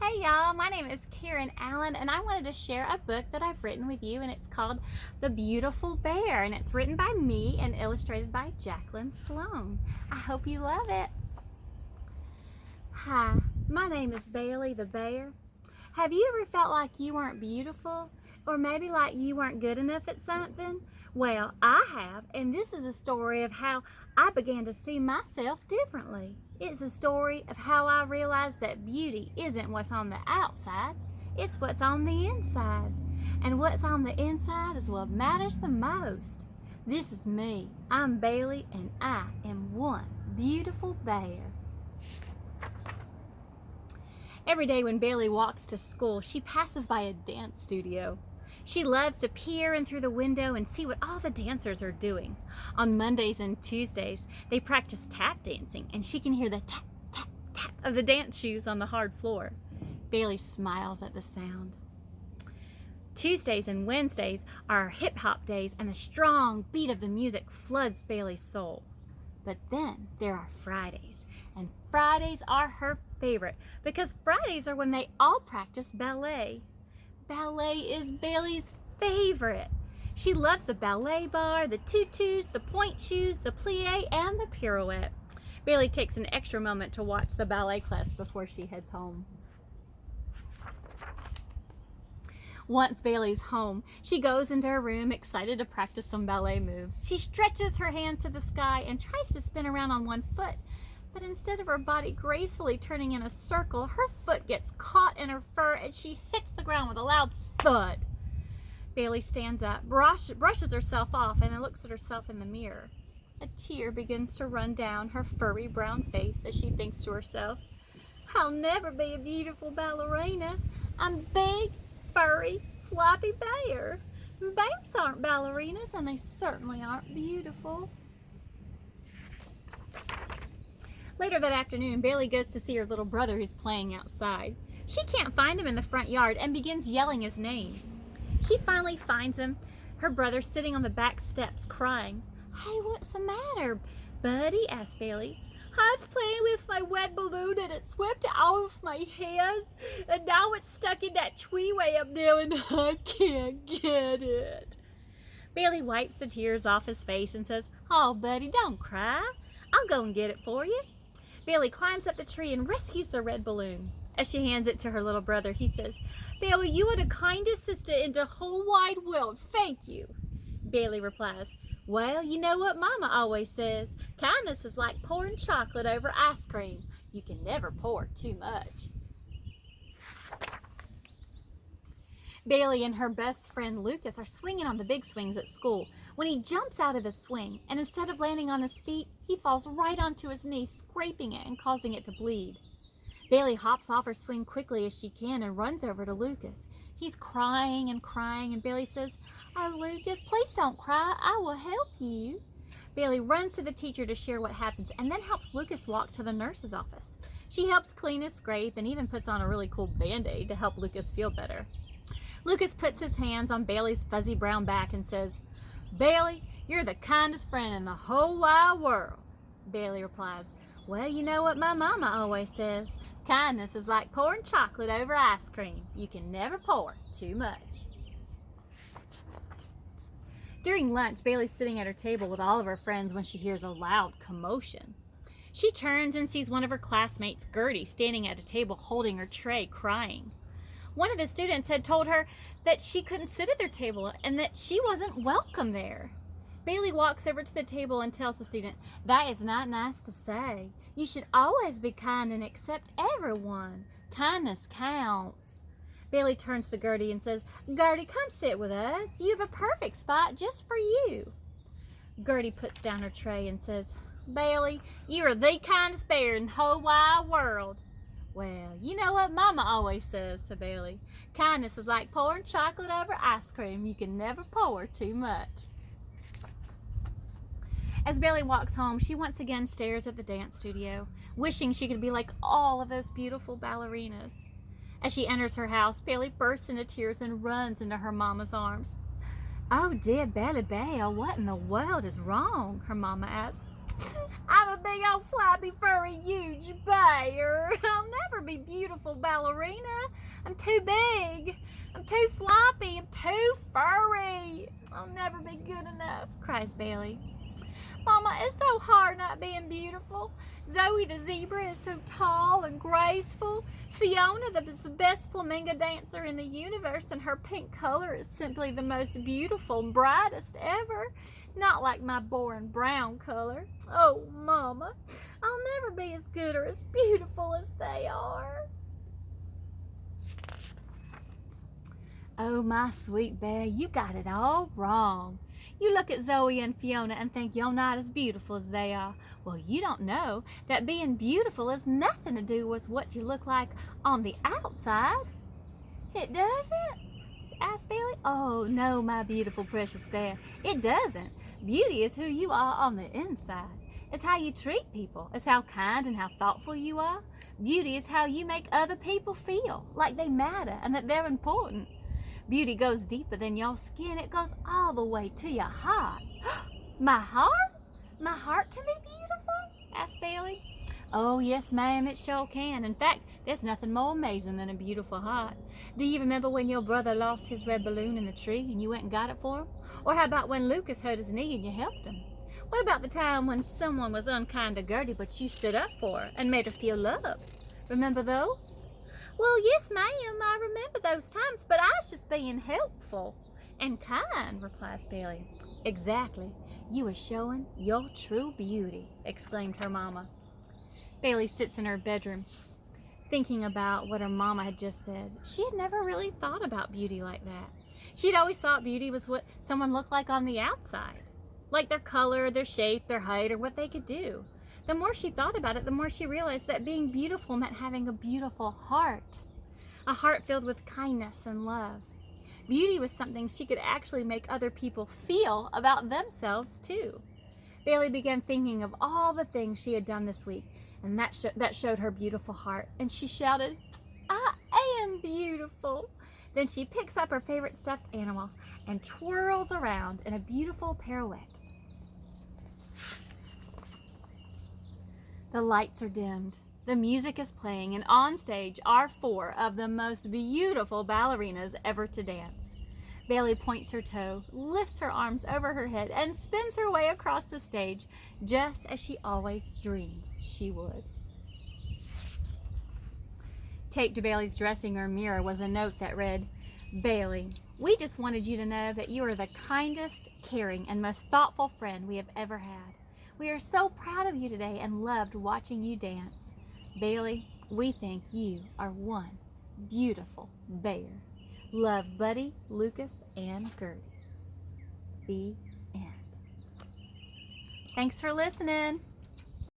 Hey y'all, my name is Karen Allen and I wanted to share a book that I've written with you, and it's called The Beautiful Bear, and it's written by me and illustrated by Jacqueline Sloan. I hope you love it. Hi, my name is Bailey the Bear. Have you ever felt like you weren't beautiful? Or maybe like you weren't good enough at something? Well, I have, and this is a story of how I began to see myself differently. It's a story of how I realized that beauty isn't what's on the outside, it's what's on the inside. And what's on the inside is what matters the most. This is me. I'm Bailey, and I am one beautiful bear. Every day when Bailey walks to school, she passes by a dance studio. She loves to peer in through the window and see what all the dancers are doing. On Mondays and Tuesdays, they practice tap dancing, and she can hear the tap, tap, tap of the dance shoes on the hard floor. Bailey smiles at the sound. Tuesdays and Wednesdays are hip-hop days, and the strong beat of the music floods Bailey's soul. But then there are Fridays, and Fridays are her favorite because Fridays are when they all practice ballet. Ballet is Bailey's favorite. She loves the ballet bar, the tutus, the point shoes, the plie, and the pirouette. Bailey takes an extra moment to watch the ballet class before she heads home. Once Bailey's home, she goes into her room excited to practice some ballet moves. She stretches her hands to the sky and tries to spin around on one foot. But instead of her body gracefully turning in a circle, her foot gets caught in her fur and she hits the ground with a loud thud. Bailey stands up, brushes herself off, and then looks at herself in the mirror. A tear begins to run down her furry brown face as she thinks to herself, "I'll never be a beautiful ballerina. I'm big, furry, floppy bear. Bears aren't ballerinas, and they certainly aren't beautiful." Later that afternoon, Bailey goes to see her little brother who's playing outside. She can't find him in the front yard and begins yelling his name. She finally finds him, her brother sitting on the back steps crying. "Hey, what's the matter, buddy?" asked Bailey. "I was playing with my wet balloon and it swept out of my hands, and now it's stuck in that tree way up there and I can't get it." Bailey wipes the tears off his face and says, "Oh, buddy, don't cry. I'll go and get it for you." Bailey climbs up the tree and rescues the red balloon. As she hands it to her little brother, he says, "Bailey, you are the kindest sister in the whole wide world. Thank you." Bailey replies, "Well, you know what Mama always says. Kindness is like pouring chocolate over ice cream. You can never pour too much." Bailey and her best friend Lucas are swinging on the big swings at school when he jumps out of his swing, and instead of landing on his feet, he falls right onto his knee, scraping it and causing it to bleed. Bailey hops off her swing quickly as she can and runs over to Lucas. He's crying and crying, and Bailey says, "Oh, Lucas, please don't cry. I will help you." Bailey runs to the teacher to share what happens and then helps Lucas walk to the nurse's office. She helps clean his scrape and even puts on a really cool Band-Aid to help Lucas feel better. Lucas puts his hands on Bailey's fuzzy brown back and says, "Bailey, you're the kindest friend in the whole wide world." Bailey replies, "Well, you know what my mama always says. Kindness is like pouring chocolate over ice cream. You can never pour too much." During lunch, Bailey's sitting at her table with all of her friends when she hears a loud commotion. She turns and sees one of her classmates, Gertie, standing at a table holding her tray, crying. One of the students had told her that she couldn't sit at their table and that she wasn't welcome there. Bailey walks over to the table and tells the student, "That is not nice to say. You should always be kind and accept everyone. Kindness counts." Bailey turns to Gertie and says, "Gertie, come sit with us. You have a perfect spot just for you." Gertie puts down her tray and says, "Bailey, you are the kindest bear in the whole wide world." "Well, you know what Mama always says," said Bailey. "Kindness is like pouring chocolate over ice cream. You can never pour too much." As Bailey walks home, she once again stares at the dance studio, wishing she could be like all of those beautiful ballerinas. As she enters her house, Bailey bursts into tears and runs into her mama's arms. "Oh, dear Bailey Bell, what in the world is wrong?" her mama asks. I'm a big old flappy, furry, huge bear. I'll never be beautiful ballerina. I'm too big. I'm too floppy. I'm too furry. I'll never be good enough, cries Bailey. Mama, it's so hard not being beautiful. Zoe the zebra is so tall and graceful. Fiona is the best flamingo dancer in the universe, and her pink color is simply the most beautiful and brightest ever. Not like my boring brown color. Oh, Mama, I'll never be as good or as beautiful as they are. Oh, my sweet bear, you got it all wrong. You look at Zoe and Fiona and think you're not as beautiful as they are. Well, you don't know that being beautiful has nothing to do with what you look like on the outside. It doesn't? Asked Bailey. Oh, no, my beautiful, precious bear. It doesn't. Beauty is who you are on the inside. It's how you treat people. It's how kind and how thoughtful you are. Beauty is how you make other people feel like they matter and that they're important. Beauty goes deeper than your skin. It goes all the way to your heart. My heart? My heart can be beautiful? Asked Bailey. Oh, yes, ma'am, it sure can. In fact, there's nothing more amazing than a beautiful heart. Do you remember when your brother lost his red balloon in the tree and you went and got it for him? Or how about when Lucas hurt his knee and you helped him? What about the time when someone was unkind to Gertie but you stood up for her and made her feel loved? Remember those? Well, yes, ma'am, I remember those times, but I was just being helpful and kind, replies Bailey. Exactly. You are showing your true beauty, exclaimed her mama. Bailey sits in her bedroom, thinking about what her mama had just said. She had never really thought about beauty like that. She'd always thought beauty was what someone looked like on the outside, like their color, their shape, their height, or what they could do. The more she thought about it, the more she realized that being beautiful meant having a beautiful heart, a heart filled with kindness and love. Beauty was something she could actually make other people feel about themselves, too. Bailey began thinking of all the things she had done this week, and that showed her beautiful heart, and she shouted, I am beautiful. Then she picks up her favorite stuffed animal and twirls around in a beautiful pirouette. The lights are dimmed, the music is playing, and on stage are 4 of the most beautiful ballerinas ever to dance. Bailey points her toe, lifts her arms over her head, and spins her way across the stage, just as she always dreamed she would. Taped to Bailey's dressing room mirror was a note that read, Bailey, we just wanted you to know that you are the kindest, caring, and most thoughtful friend we have ever had. We are so proud of you today and loved watching you dance. Bailey, we think you are one beautiful bear. Love, Buddy, Lucas, and Gertie. The end. Thanks for listening.